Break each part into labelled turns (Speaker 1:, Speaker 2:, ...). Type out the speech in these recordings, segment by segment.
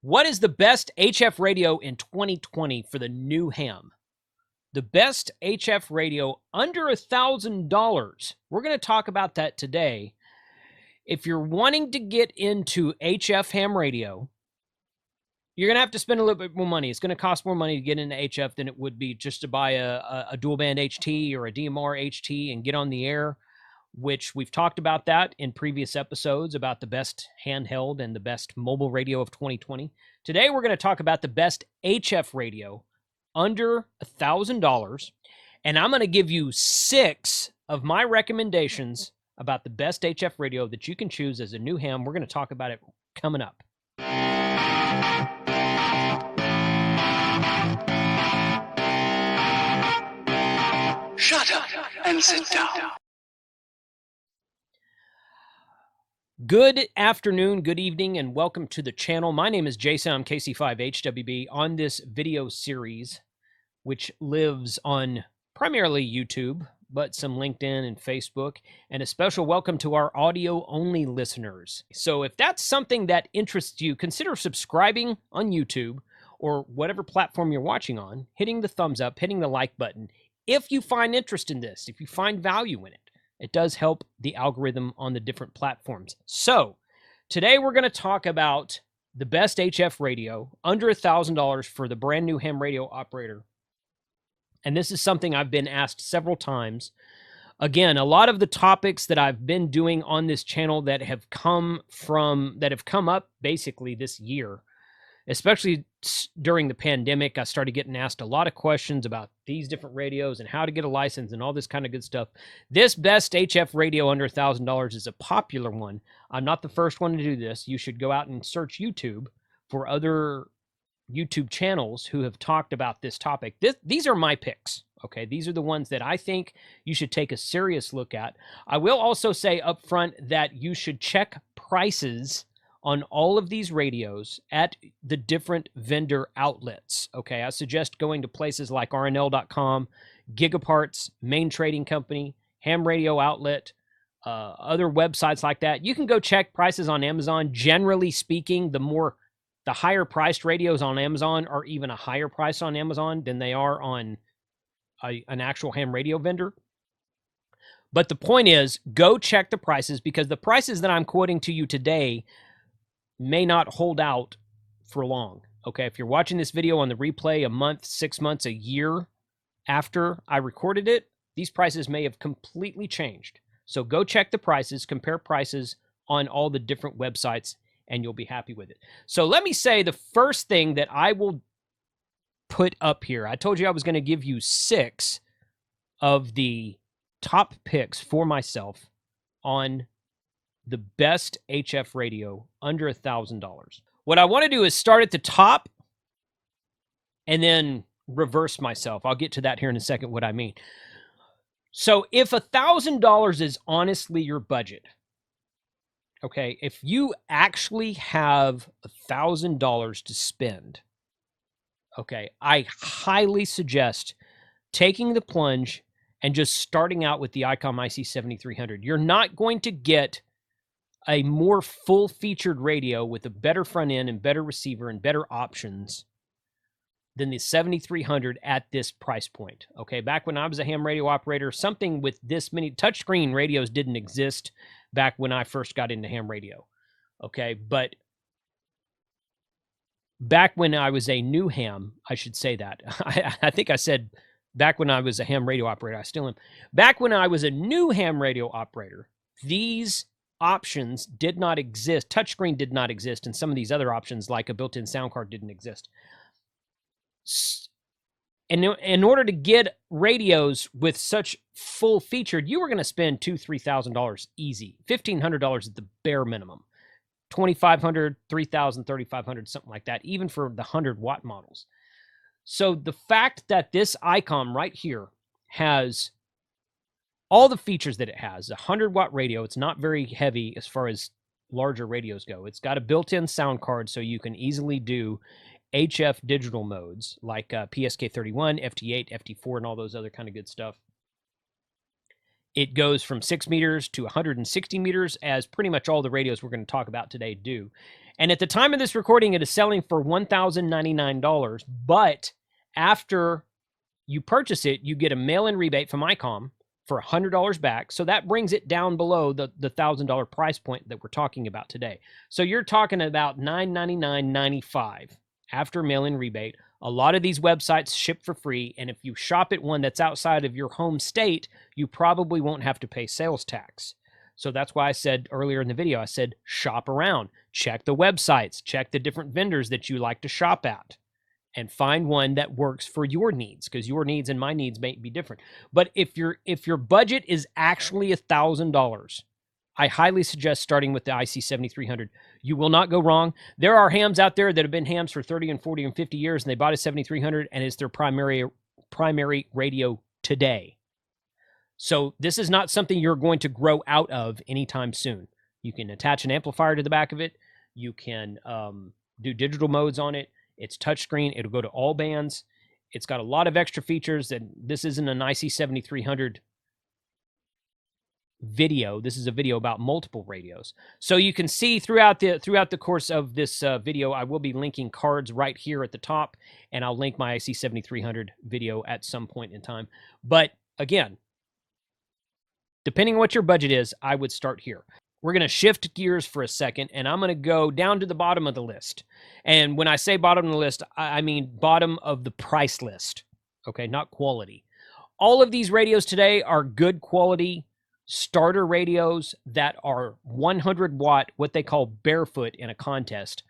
Speaker 1: What is the best HF radio in 2020 for the new ham? The best HF radio under $1,000. We're going to talk about that today. If you're wanting to get into HF ham radio, you're going to have to spend a little bit more money. It's going to cost more money to get into HF than it would be just to buy a dual band HT or a DMR HT and get on the air, which we've talked about that in previous episodes about the best handheld and the best mobile radio of 2020. Today, we're going to talk about the best HF radio under $1,000, and I'm going to give you 6 of my recommendations about the best HF radio that you can choose as a new ham. We're going to talk about it coming up.
Speaker 2: Shut up and sit down.
Speaker 1: Good afternoon, good evening, and welcome to the channel. My name is Jason. I'm KC5HWB on this video series, which lives on primarily YouTube, but some LinkedIn and Facebook, and a special welcome to our audio-only listeners. So if that's something that interests you, consider subscribing on YouTube or whatever platform you're watching on, hitting the thumbs up, hitting the like button. If you find interest in this, if you find value in it, it does help the algorithm on the different platforms. So today we're going to talk about the best HF radio under $1,000 for the brand new ham radio operator. And this is something I've been asked several times. Again, a lot of the topics that I've been doing on this channel that have come up basically this year, especially during the pandemic, I started getting asked a lot of questions about these different radios and how to get a license and all this kind of good stuff. This best HF radio under $1,000 is a popular one. I'm not the first one to do this. You should go out and search YouTube for other YouTube channels who have talked about this topic. These are my picks, okay? These are the ones that I think you should take a serious look at. I will also say up front that you should check prices on all of these radios at the different vendor outlets, okay? I suggest going to places like rnl.com, Gigaparts, Main Trading Company, Ham Radio Outlet, other websites like that. You can go check prices on Amazon. Generally speaking, the higher priced radios on Amazon are even a higher price on Amazon than they are on an actual ham radio vendor. But the point is, go check the prices, because the prices that I'm quoting to you today may not hold out for long, okay? If you're watching this video on the replay a month, 6 months, a year after I recorded it, these prices may have completely changed. So go check the prices, compare prices on all the different websites, and you'll be happy with it. So let me say the first thing that I will put up here, I told you I was going to give you 6 of the top picks for myself on the best HF radio under $1,000. What I want to do is start at the top and then reverse myself. I'll get to that here in a second, what I mean. So if $1,000 is honestly your budget, okay, if you actually have $1,000 to spend, okay, I highly suggest taking the plunge and just starting out with the Icom IC7300. You're not going to get a more full-featured radio with a better front end and better receiver and better options than the 7300 at this price point. Okay, back when I was a ham radio operator, something with this many touchscreen radios didn't exist back when I first got into ham radio. Okay, but back when I was a new ham, I should say that. I think I said back when I was a ham radio operator. I still am. Back when I was a new ham radio operator, these options did not exist. Touchscreen did not exist, and some of these other options like a built-in sound card didn't exist. And in order to get radios with such full featured, you were going to spend $2,000, $3,000 easy. $1,500 at the bare minimum. $2,500, $3,000, $3,500, something like that, even for the 100-watt models. So the fact that this Icom right here has all the features that it has, a 100-watt radio, it's not very heavy as far as larger radios go. It's got a built-in sound card so you can easily do HF digital modes like PSK31, FT8, FT4, and all those other kind of good stuff. It goes from 6 meters to 160 meters, as pretty much all the radios we're going to talk about today do. And at the time of this recording, it is selling for $1,099. But after you purchase it, you get a mail-in rebate from Icom for $100 back. So that brings it down below the $1,000 price point that we're talking about today. So you're talking about $999.95 after mail-in rebate. A lot of these websites ship for free, and if you shop at one that's outside of your home state, you probably won't have to pay sales tax. So that's why I said earlier in the video, I said shop around, check the websites, check the different vendors that you like to shop at, and find one that works for your needs, because your needs and my needs may be different. But if your budget is actually $1,000, I highly suggest starting with the IC7300. You will not go wrong. There are hams out there that have been hams for 30 and 40 and 50 years, and they bought a 7300, and it's their primary radio today. So this is not something you're going to grow out of anytime soon. You can attach an amplifier to the back of it. You can do digital modes on it. It's touchscreen. It'll go to all bands. It's got a lot of extra features, and this isn't an IC7300 video. This is a video about multiple radios. So you can see throughout the course of this video, I will be linking cards right here at the top, and I'll link my IC7300 video at some point in time. But again, depending on what your budget is, I would start here. We're going to shift gears for a second, and I'm going to go down to the bottom of the list. And when I say bottom of the list, I mean bottom of the price list, okay, not quality. All of these radios today are good quality starter radios that are 100 watt, what they call barefoot in a contest,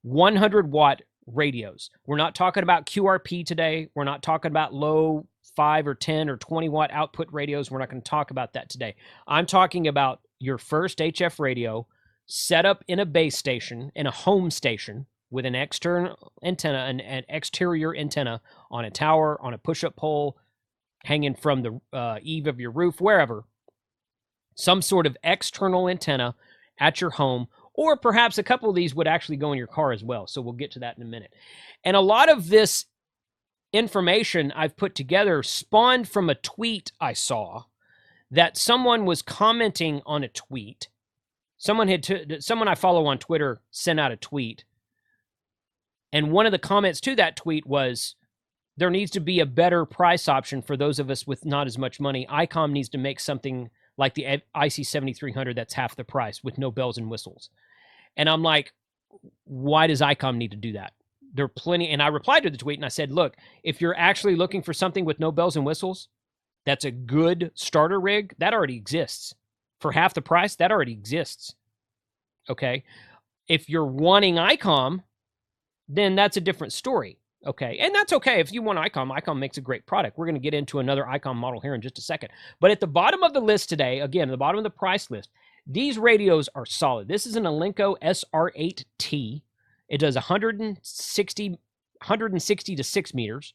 Speaker 1: 100 watt radios. We're not talking about QRP today. We're not talking about low 5 or 10 or 20 watt output radios. We're not going to talk about that today. I'm talking about your first HF radio set up in a base station, in a home station, with an external antenna, an exterior antenna on a tower, on a push-up pole, hanging from the eave of your roof, wherever. Some sort of external antenna at your home, or perhaps a couple of these would actually go in your car as well. So we'll get to that in a minute. And a lot of this information I've put together spawned from a tweet I saw that someone was commenting on a tweet. Someone I follow on Twitter sent out a tweet. And one of the comments to that tweet was, there needs to be a better price option for those of us with not as much money. Icom needs to make something like the IC7300 that's half the price with no bells and whistles. And I'm like, why does Icom need to do that? There are plenty. And I replied to the tweet and I said, look, if you're actually looking for something with no bells and whistles, that's a good starter rig, that already exists. For half the price, that already exists. Okay? If you're wanting Icom, then that's a different story. Okay, and that's okay. If you want Icom makes a great product. We're going to get into another Icom model here in just a second. But at the bottom of the list today, again, the bottom of the price list, these radios are solid. This is an Alenco SR8T. It does 160 to 6 meters.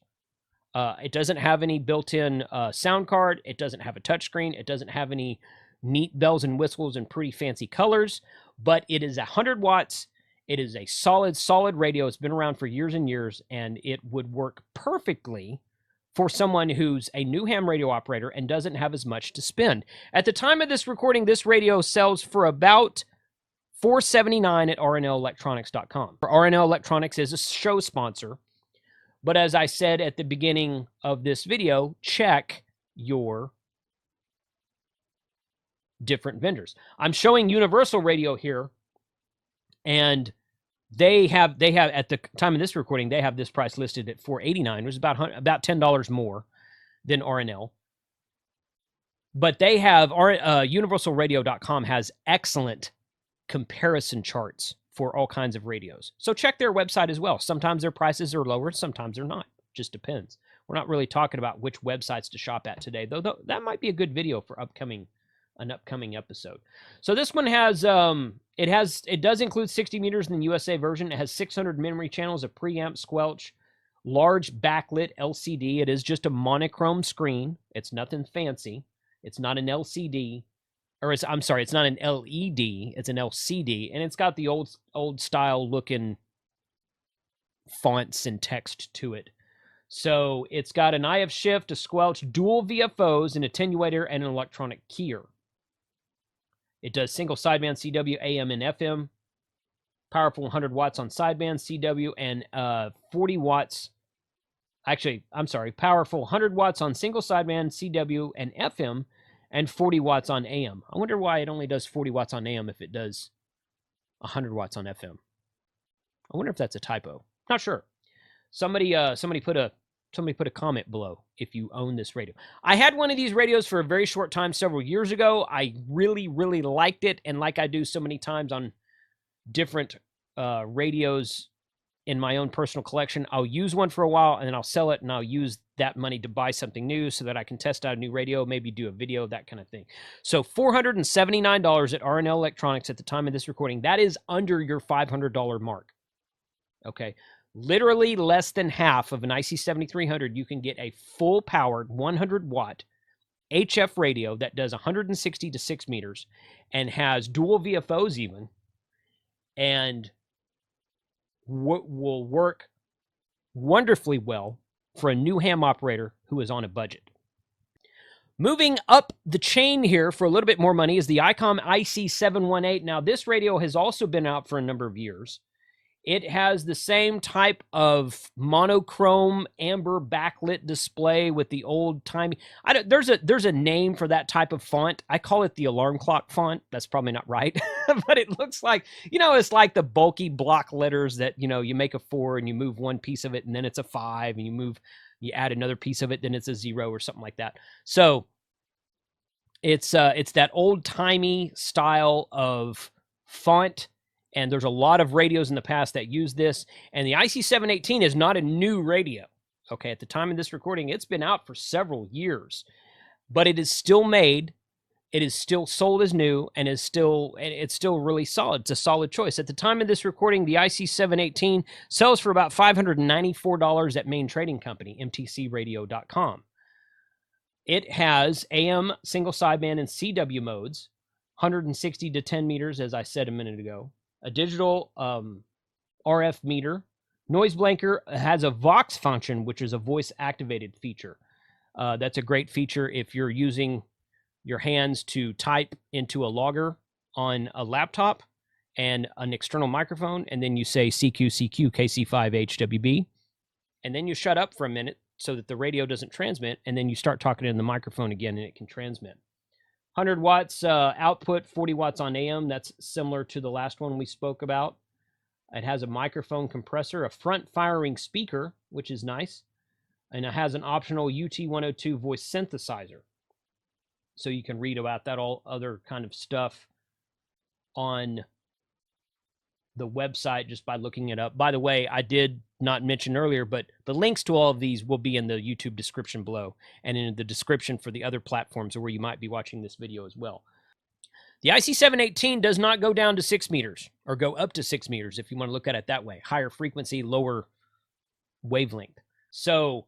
Speaker 1: It doesn't have any built-in sound card. It doesn't have a touchscreen. It doesn't have any neat bells and whistles and pretty fancy colors. But it is 100 watts. It is a solid radio. It's been around for years and years, and it would work perfectly for someone who's a new ham radio operator and doesn't have as much to spend. At the time of this recording, this radio sells for about $479 at rnlelectronics.com. RNL Electronics is a show sponsor, but as I said at the beginning of this video, check your different vendors. I'm showing Universal Radio here, and they have at the time of this recording, they have this price listed at $489, which is about $10 more than RNL. But they have universalradio.com has excellent comparison charts for all kinds of radios. So check their website as well. Sometimes their prices are lower, sometimes they're not. Just depends. We're not really talking about which websites to shop at today, though that might be a good video for an upcoming episode. So this one has it does include 60 meters in the USA version. It has 600 memory channels, a preamp, squelch, large backlit LCD. It is just a monochrome screen. It's nothing fancy. It's not an LCD, or it's not an LED. It's an LCD, and it's got the old style looking fonts and text to it. So it's got an IF shift, a squelch, dual VFOs, an attenuator, and an electronic keyer. It does single sideband CW, AM, and FM. powerful 100 watts on sideband CW, and 40 watts. Actually, I'm sorry, powerful 100 watts on single sideband CW and FM, and 40 watts on AM. I wonder why it only does 40 watts on AM if it does 100 watts on FM. I wonder if that's a typo. Not sure. Somebody put a comment below if you own this radio. I had one of these radios for a very short time several years ago. I really, really liked it, and like I do so many times on different radios in my own personal collection, I'll use one for a while and then I'll sell it, and I'll use that money to buy something new so that I can test out a new radio, maybe do a video, that kind of thing. So $479 at R&L Electronics at the time of this recording. That is under your $500 mark. Okay. Literally less than half of an IC7300, you can get a full-powered 100-watt HF radio that does 160 to 6 meters and has dual VFOs even, and will work wonderfully well for a new ham operator who is on a budget. Moving up the chain here for a little bit more money is the Icom IC718. Now, this radio has also been out for a number of years. It has the same type of monochrome amber backlit display with the old-timey... There's a name for that type of font. I call it the alarm clock font. That's probably not right. But it looks like, it's like the bulky block letters that, you make a 4 and you move one piece of it and then it's a 5, and you add another piece of it, then it's a 0 or something like that. So it's that old-timey style of font. And there's a lot of radios in the past that use this. And the IC718 is not a new radio. Okay, at the time of this recording, it's been out for several years. But it is still made. It is still sold as new, and it's still really solid. It's a solid choice. At the time of this recording, the IC718 sells for about $594 at Main Trading Company, mtcradio.com. It has AM single sideband and CW modes, 160 to 10 meters, as I said a minute ago. A digital RF meter. Noise blanker has a Vox function, which is a voice-activated feature. That's a great feature if you're using your hands to type into a logger on a laptop and an external microphone, and then you say CQ, CQ, KC5HWB, and then you shut up for a minute so that the radio doesn't transmit, and then you start talking in the microphone again, and it can transmit. 100 watts output, 40 watts on AM. That's similar to the last one we spoke about. It has a microphone compressor, a front-firing speaker, which is nice, and it has an optional UT102 voice synthesizer. So you can read about that, all other kind of stuff on the website just by looking it up. By the way, I did not mention earlier, but the links to all of these will be in the YouTube description below and in the description for the other platforms where you might be watching this video as well. The IC718 does not go down to 6 meters or go up to 6 meters if you want to look at it that way. Higher frequency, lower wavelength. So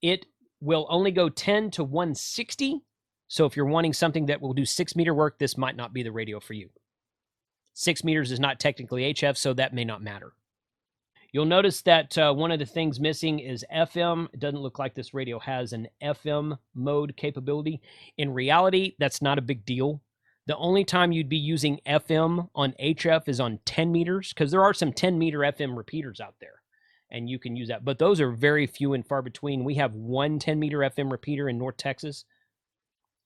Speaker 1: it will only go 10 to 160. So if you're wanting something that will do 6 meter work, this might not be the radio for you. 6 meters is not technically HF, so that may not matter. You'll notice that one of the things missing is FM. It doesn't look like this radio has an FM mode capability. In reality, that's not a big deal. The only time you'd be using FM on HF is on 10 meters, because there are some 10-meter FM repeaters out there, and you can use that. But those are very few and far between. We have one 10-meter FM repeater in North Texas,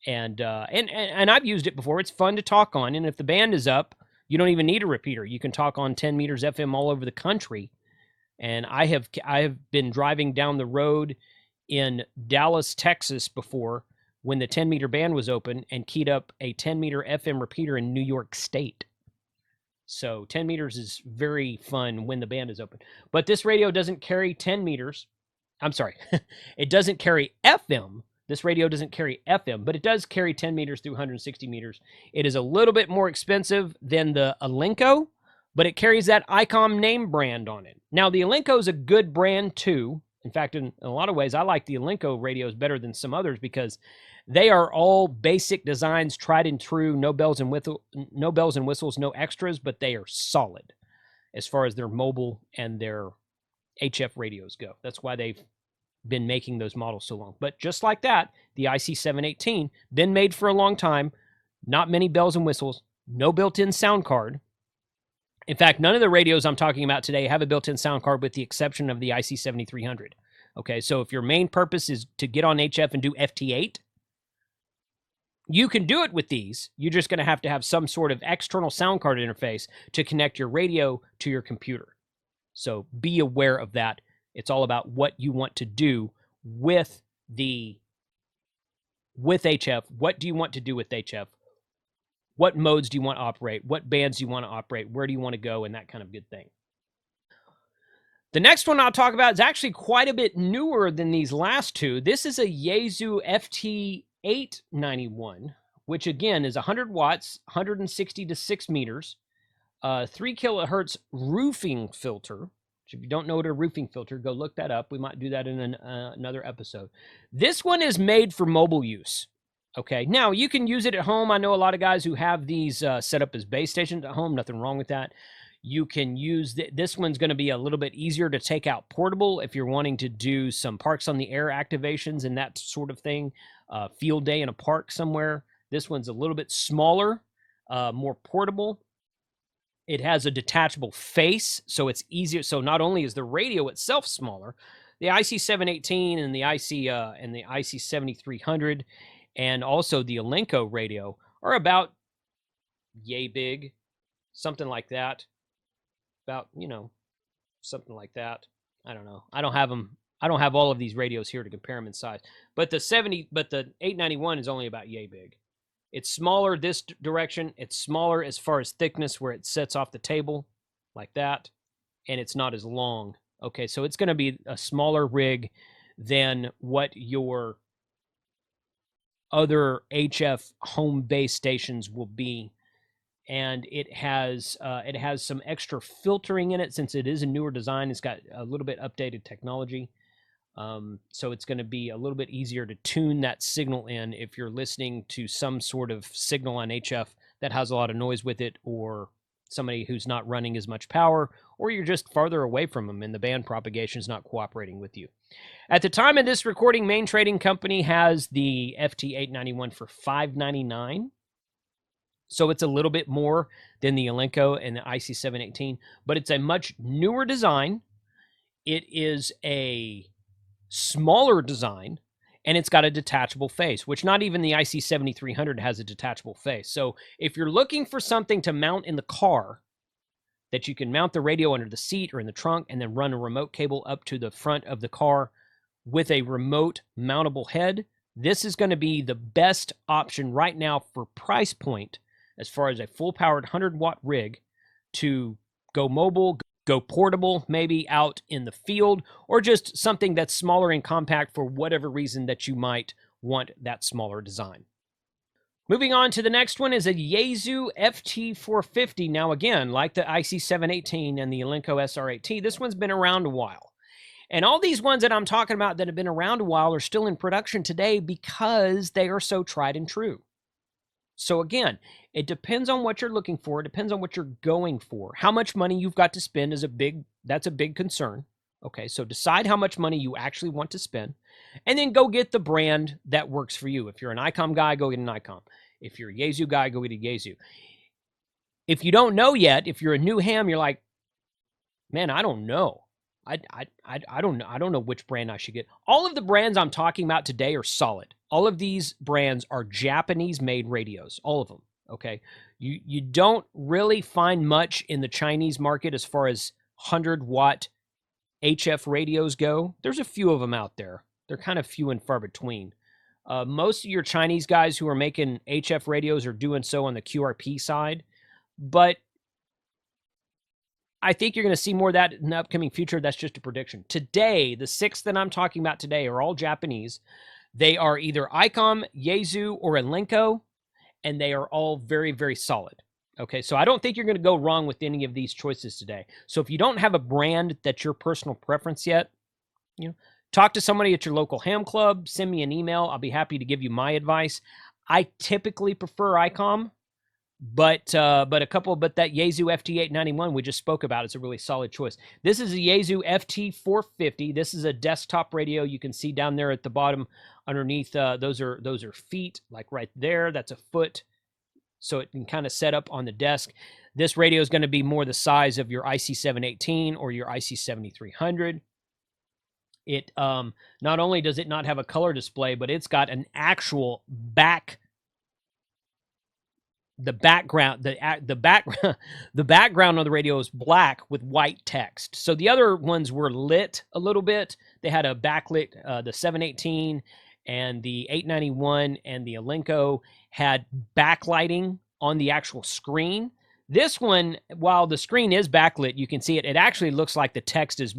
Speaker 1: and I've used it before. It's fun to talk on, and if the band is up, you don't even need a repeater. You can talk on 10 meters FM all over the country. And I have been driving down the road in Dallas, Texas before when the 10-meter band was open and keyed up a 10-meter FM repeater in New York State. So 10 meters is very fun when the band is open. But this radio doesn't carry 10 meters. I'm sorry. It doesn't carry FM. This radio doesn't carry FM, but it does carry 10 meters through 160 meters. It is a little bit more expensive than the Alenco, but it carries that Icom name brand on it. Now, the Alenco is a good brand too. In fact, in a lot of ways, I like the Alenco radios better than some others because they are all basic designs, tried and true, no bells and whistles, no extras, but they are solid as far as their mobile and their HF radios go. That's why they've been making those models so long. But just like that, the IC718, been made for a long time, not many bells and whistles, no built-in sound card, In fact, none of the radios I'm talking about today have a built-in sound card with the exception of the IC7300. Okay, so if your main purpose is to get on HF and do FT8, you can do it with these. You're just going to have some sort of external sound card interface to connect your radio to your computer. So be aware of that. It's all about what you want to do with HF. What do you want to do with HF? What modes do you want to operate? What bands do you want to operate? Where do you want to go? And that kind of good thing. The next one I'll talk about is actually quite a bit newer than these last two. This is a Yaesu FT891, which again is 100 watts, 160 to 6 meters, 3 kilohertz roofing filter. If you don't know what a roofing filter, go look that up. We might do that in another episode. This one is made for mobile use. Okay, now you can use it at home. I know a lot of guys who have these set up as base stations at home. Nothing wrong with that. You can use this one's going to be a little bit easier to take out portable if you're wanting to do some parks on the air activations and that sort of thing. Field day in a park somewhere. This one's a little bit smaller, more portable. It has a detachable face, so it's easier. So not only is the radio itself smaller, the IC718 and the IC7300 and also the Icom radio are about yay big, something like that. About, something like that. I don't know. I don't have them. I don't have all of these radios here to compare them in size. But the 891 is only about yay big. It's smaller this direction. It's smaller as far as thickness where it sets off the table like that. And it's not as long. Okay, so it's going to be a smaller rig than what your other HF home base stations will be. And it has some extra filtering in it since it is a newer design. It's got a little bit updated technology. So it's going to be a little bit easier to tune that signal in if you're listening to some sort of signal on HF that has a lot of noise with it, or somebody who's not running as much power, or you're just farther away from them and the band propagation is not cooperating with you. At the time of this recording, Main Trading Company has the FT891 for $599. So it's a little bit more than the Icom and the IC718, but it's a much newer design. It is a smaller design, and it's got a detachable face, which not even the IC7300 has a detachable face. So if you're looking for something to mount in the car that you can mount the radio under the seat or in the trunk and then run a remote cable up to the front of the car with a remote mountable head, this is going to be the best option right now for price point as far as a full-powered 100-watt rig to go mobile, go portable, maybe out in the field, or just something that's smaller and compact for whatever reason that you might want that smaller design. Moving on to the next one is a Yaesu FT450. Now again, like the IC718 and the Icom SR8T, this one's been around a while. And all these ones that I'm talking about that have been around a while are still in production today because they are so tried and true. So again, it depends on what you're looking for. It depends on what you're going for. How much money you've got to spend is that's a big concern. Okay, so decide how much money you actually want to spend, and then go get the brand that works for you. If you're an Icom guy, go get an Icom. If you're a Yaesu guy, go get a Yaesu. If you don't know yet, if you're a new ham, you're like, man, I don't know. I don't know. I don't know which brand I should get. All of the brands I'm talking about today are solid. All of these brands are Japanese-made radios. All of them. Okay. You don't really find much in the Chinese market as far as 100-watt HF radios go. There's a few of them out there. They're kind of few and far between. Most of your Chinese guys who are making HF radios are doing so on the QRP side, but I think you're going to see more of that in the upcoming future. That's just a prediction. Today, the 6 that I'm talking about today are all Japanese. They are either Icom, Yaesu, or Icom, and they are all very, very solid. Okay, so I don't think you're going to go wrong with any of these choices today. So if you don't have a brand that's your personal preference yet, talk to somebody at your local ham club, send me an email. I'll be happy to give you my advice. I typically prefer Icom, but that Yaesu FT891 we just spoke about is a really solid choice. This is a Yaesu FT450. This is a desktop radio. You can see down there at the bottom underneath, those are feet, like right there. That's a foot. So it can kind of set up on the desk. This radio is going to be more the size of your IC718 or your IC7300. It not only does it not have a color display, but it's got an actual the background the background of the radio is black with white text. So the other ones were lit a little bit. They had a backlit, the 718 and the 891 and the Icom had backlighting on the actual screen. This one, while the screen is backlit, you can see it. It actually looks like the text is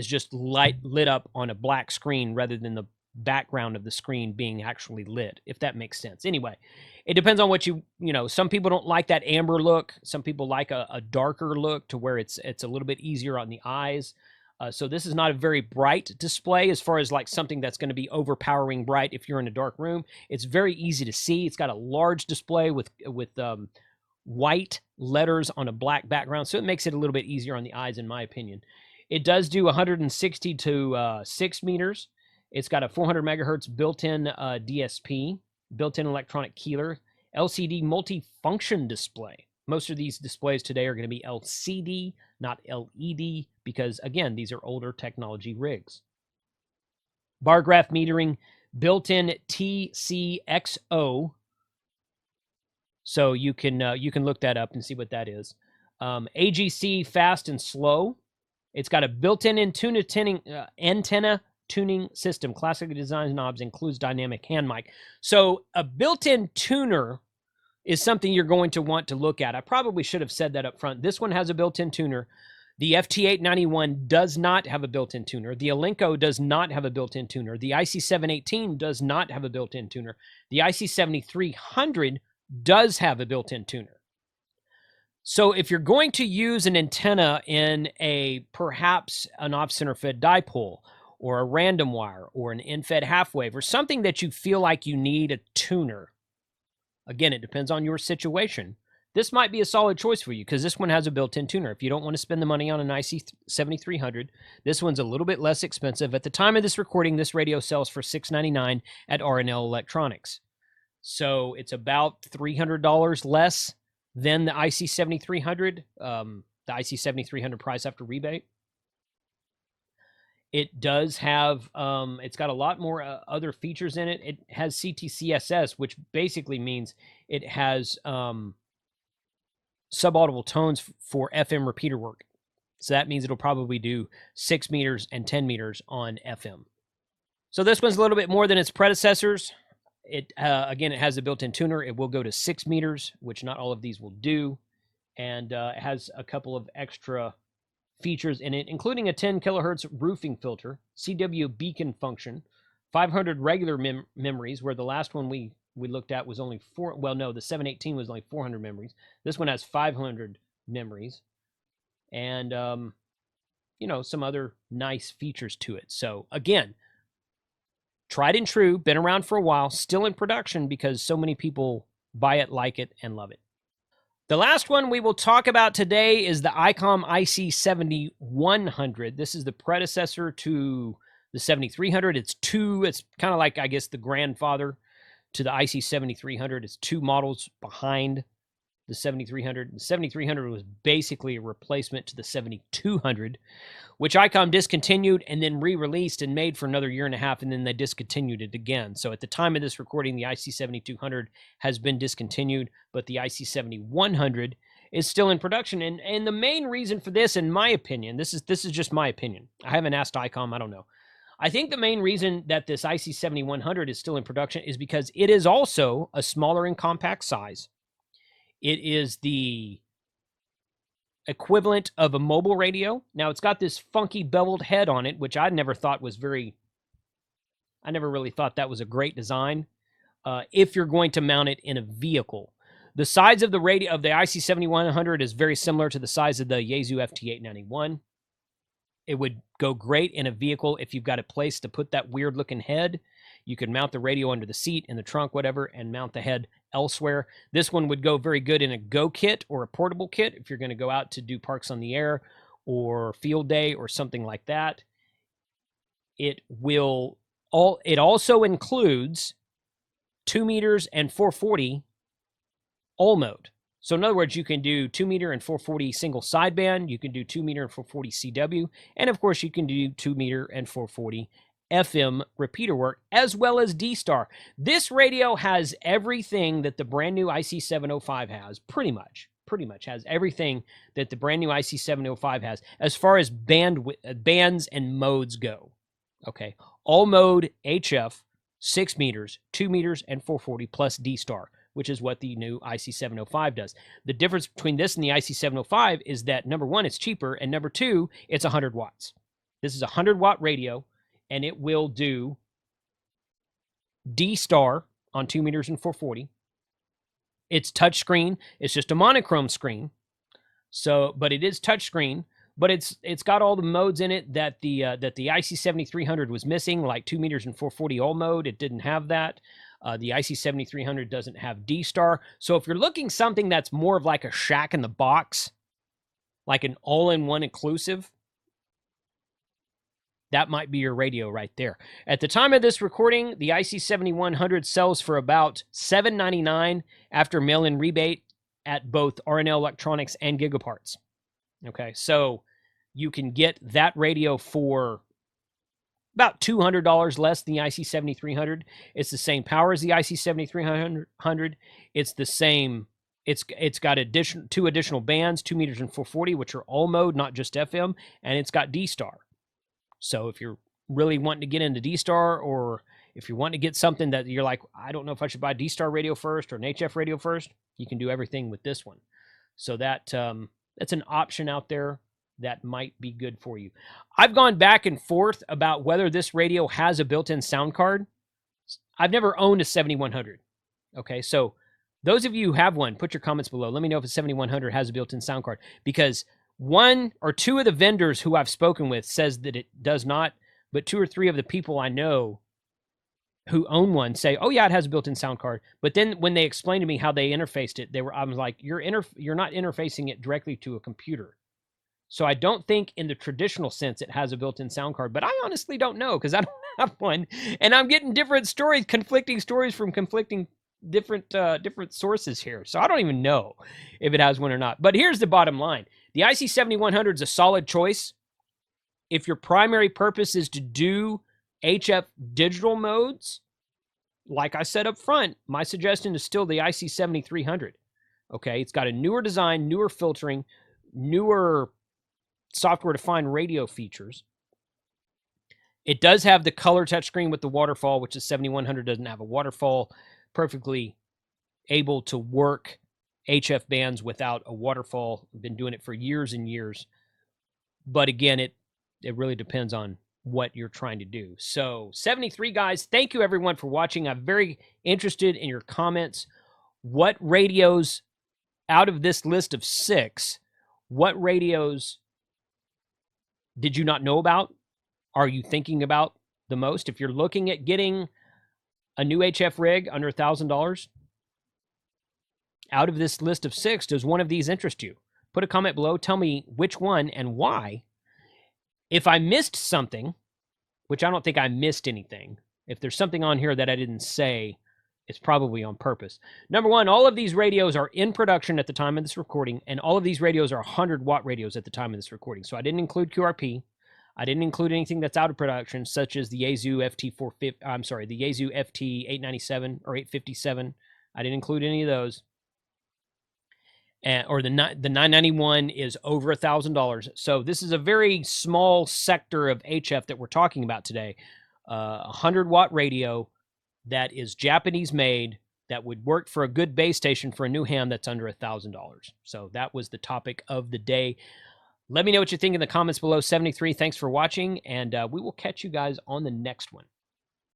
Speaker 1: just lit up on a black screen rather than the background of the screen being actually lit, if that makes sense. Anyway, it depends on what you know. Some people don't like that amber look. Some people like a darker look to where it's a little bit easier on the eyes. So this is not a very bright display as far as like something that's going to be overpowering bright if you're in a dark room. It's very easy to see. It's got a large display with white letters on a black background, so it makes it a little bit easier on the eyes, in my opinion. It does do 160 to 6 meters. It's got a 400 megahertz built-in DSP, built-in electronic keyer, LCD multi-function display. Most of these displays today are going to be LCD, not LED, because, again, these are older technology rigs. Bar graph metering, built-in TCXO. So you can look that up and see what that is. AGC fast and slow. It's got a built-in antenna tuning system. Classically designed knobs, includes dynamic hand mic. So a built-in tuner is something you're going to want to look at. I probably should have said that up front. This one has a built-in tuner. The FT891 does not have a built-in tuner. The Icom does not have a built-in tuner. The IC718 does not have a built-in tuner. The IC7300 does have a built-in tuner. So if you're going to use an antenna in perhaps an off-center fed dipole or a random wire or an in-fed half wave or something that you feel like you need a tuner, again, it depends on your situation, this might be a solid choice for you because this one has a built-in tuner. If you don't want to spend the money on an IC7300, this one's a little bit less expensive. At the time of this recording, this radio sells for $699 at R&L Electronics. So it's about $300 less than the IC7300, the IC7300 price after rebate. It does have, it's got a lot more other features in it. It has CTCSS, which basically means it has subaudible tones for FM repeater work. So that means it'll probably do 6 meters and 10 meters on FM. So this one's a little bit more than its predecessors. Again, it has a built-in tuner. It will go to 6 meters, which not all of these will do. And it has a couple of extra features in it, including a 10 kilohertz roofing filter, CW beacon function, 500 regular memories, where the last one we looked at was only 4. Well, no, the 718 was only 400 memories. This one has 500 memories. And, some other nice features to it. So, again, tried and true, been around for a while, still in production because so many people buy it, like it, and love it. The last one we will talk about today is the Icom IC7100. This is the predecessor to the 7300. It's kind of like, I guess, the grandfather to the IC7300. It's 2 models behind the 7300. The 7300 was basically a replacement to the 7200, which Icom discontinued and then re-released and made for another 1.5 years, and then they discontinued it again. So at the time of this recording, the IC7200 has been discontinued, but the IC7100 is still in production. And the main reason for this, in my opinion, this is just my opinion. I haven't asked Icom, I don't know. I think the main reason that this IC7100 is still in production is because it is also a smaller and compact size. It is the equivalent of a mobile radio. Now, it's got this funky beveled head on it, which I never really thought that was a great design if you're going to mount it in a vehicle. The size of the radio of the IC7100 is very similar to the size of the Yaesu FT891. It would go great in a vehicle if you've got a place to put that weird-looking head. You could mount the radio under the seat, in the trunk, whatever, and mount the head elsewhere. This one would go very good in a go kit or a portable kit if you're going to go out to do Parks on the Air or Field Day or something like that. It also includes 2 meters and 440 all mode. So in other words, you can do 2 meter and 440 single sideband, you can do 2 meter and 440 CW, and of course you can do 2 meter and 440 FM repeater work, as well as D-Star. This radio has everything that the brand new IC705 has, pretty much has everything that the brand new IC705 has as far as bands and modes go. Okay, all mode HF, 6 meters, 2 meters, and 440 plus D-Star, which is what the new IC705 does. The difference between this and the IC705 is that, number one, it's cheaper, and number two, it's 100 watts. This is a 100-watt radio, and it will do D-Star on 2 meters and 440. It's touchscreen. It's just a monochrome screen. So, but it is touchscreen. But it's got all the modes in it that the IC7300 was missing, like 2 meters and 440 all mode. It didn't have that. The IC7300 doesn't have D-Star. So if you're looking something that's more of like a shack in the box, like an all-in-one inclusive, that might be your radio right there. At the time of this recording, the IC7100 sells for about $799 after mail-in rebate at both R&L Electronics and Gigaparts. Okay, so you can get that radio for about $200 less than the IC7300. It's the same power as the IC7300. It's the same. It's got two additional bands, 2 meters and 440, which are all mode, not just FM, and it's got D-Star. So if you're really wanting to get into D-Star, or if you want to get something that you're like, I don't know if I should buy a D-Star radio first or an HF radio first, you can do everything with this one. So that's an option out there that might be good for you. I've gone back and forth about whether this radio has a built-in sound card. I've never owned a 7100. Okay, so those of you who have one, put your comments below. Let me know if a 7100 has a built-in sound card, because one or two of the vendors who I've spoken with says that it does not, but 2 or 3 of the people I know who own one say, oh yeah, it has a built-in sound card. But then when they explained to me how they interfaced it, I was like, you're not interfacing it directly to a computer. So I don't think in the traditional sense it has a built-in sound card, but I honestly don't know, because I don't have one, and I'm getting different stories, conflicting stories from different sources here. So I don't even know if it has one or not. But here's the bottom line. The IC7100 is a solid choice. If your primary purpose is to do HF digital modes, like I said up front, my suggestion is still the IC7300. Okay, it's got a newer design, newer filtering, newer software-defined radio features. It does have the color touchscreen with the waterfall, which the 7100 doesn't have a waterfall. Perfectly able to work HF bands without a waterfall. I've been doing it for years and years. But again, it really depends on what you're trying to do. So 73 guys, thank you everyone for watching. I'm very interested in your comments. What radios out of this list of 6, what radios did you not know about? Are you thinking about the most? If you're looking at getting a new HF rig under $1,000, out of this list of 6, does one of these interest you? Put a comment below. Tell me which one and why. If I missed something, which I don't think I missed anything, if there's something on here that I didn't say, it's probably on purpose. Number one, all of these radios are in production at the time of this recording, and all of these radios are 100-watt radios at the time of this recording. So I didn't include QRP. I didn't include anything that's out of production, such as the Yaesu FT450. I'm sorry, the Yaesu FT897 or 857. I didn't include any of those. Or the 991 is over $1,000. So this is a very small sector of HF that we're talking about today. 100-watt radio that is Japanese made, that would work for a good base station for a new ham that's under $1,000. So that was the topic of the day. Let me know what you think in the comments below. 73, thanks for watching, and we will catch you guys on the next one.